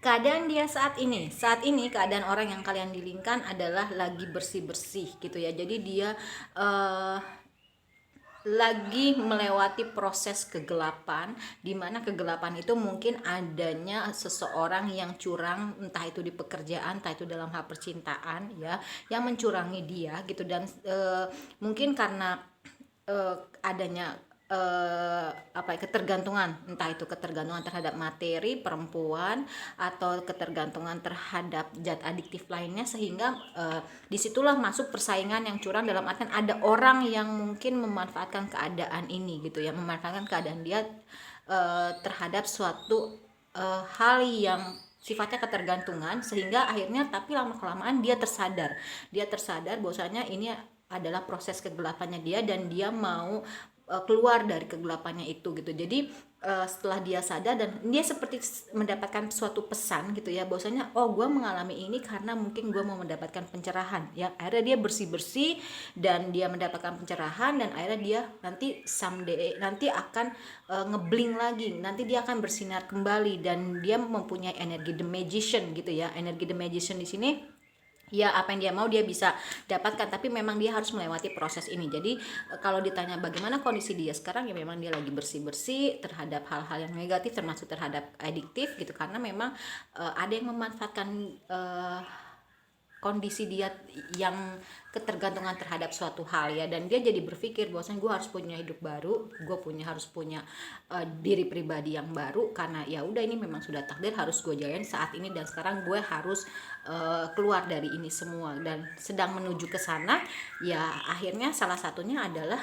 Keadaan dia saat ini keadaan orang yang kalian dilingkan adalah lagi bersih-bersih gitu ya. Jadi dia eh, lagi melewati proses kegelapan, di mana kegelapan itu mungkin adanya seseorang yang curang, entah itu di pekerjaan, entah itu dalam hal percintaan ya, yang mencurangi dia gitu. Dan mungkin karena adanya ketergantungan, entah itu ketergantungan terhadap materi perempuan atau ketergantungan terhadap zat adiktif lainnya, sehingga disitulah masuk persaingan yang curang, dalam artian ada orang yang mungkin memanfaatkan keadaan ini gitu ya, memanfaatkan keadaan dia terhadap suatu hal yang sifatnya ketergantungan, sehingga akhirnya tapi lama kelamaan dia tersadar bahwasanya ini adalah proses kegelapannya dia, dan dia mau keluar dari kegelapannya itu gitu. Jadi setelah dia sadar dan dia seperti mendapatkan suatu pesan gitu ya, bahwasanya oh gue mengalami ini karena mungkin gue mau mendapatkan pencerahan ya. Akhirnya dia bersih-bersih dan dia mendapatkan pencerahan, dan akhirnya dia nanti someday nanti akan ngebling lagi, nanti dia akan bersinar kembali, dan dia mempunyai energi the magician gitu ya. Energi the magician di sini ya, apa yang dia mau dia bisa dapatkan, tapi memang dia harus melewati proses ini. Jadi kalau ditanya bagaimana kondisi dia sekarang, ya memang dia lagi bersih-bersih terhadap hal-hal yang negatif, termasuk terhadap adiktif gitu, karena memang ada yang memanfaatkan kondisi dia yang ketergantungan terhadap suatu hal ya. Dan dia jadi berpikir bahwasanya gue harus punya hidup baru, harus punya diri pribadi yang baru, karena ya udah ini memang sudah takdir harus gue jalani saat ini, dan sekarang gue harus keluar dari ini semua, dan sedang menuju ke sana. Ya akhirnya salah satunya adalah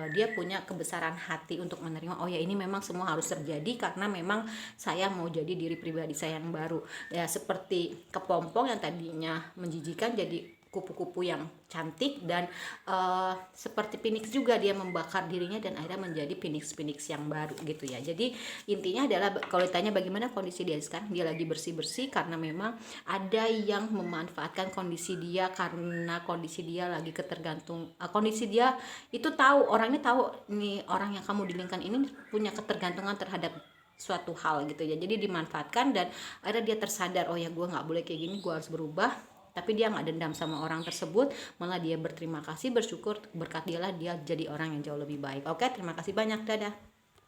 dia punya kebesaran hati untuk menerima, oh ya ini memang semua harus terjadi karena memang saya mau jadi diri pribadi saya yang baru ya. Seperti kepompong yang tadinya menjijikan jadi kupu-kupu yang cantik, dan seperti Phoenix juga dia membakar dirinya dan akhirnya menjadi Phoenix yang baru gitu ya. Jadi intinya adalah kalau ditanya bagaimana kondisi dia sekarang, dia lagi bersih-bersih karena memang ada yang memanfaatkan kondisi dia, karena kondisi dia lagi kondisi dia itu tahu, orangnya tahu nih orang yang kamu dilingkan ini punya ketergantungan terhadap suatu hal gitu ya. Jadi dimanfaatkan, dan akhirnya dia tersadar, oh ya gue nggak boleh kayak gini, gue harus berubah. Tapi dia nggak dendam sama orang tersebut, malah dia berterima kasih, bersyukur berkat dia jadi orang yang jauh lebih baik. Oke, terima kasih banyak, dadah.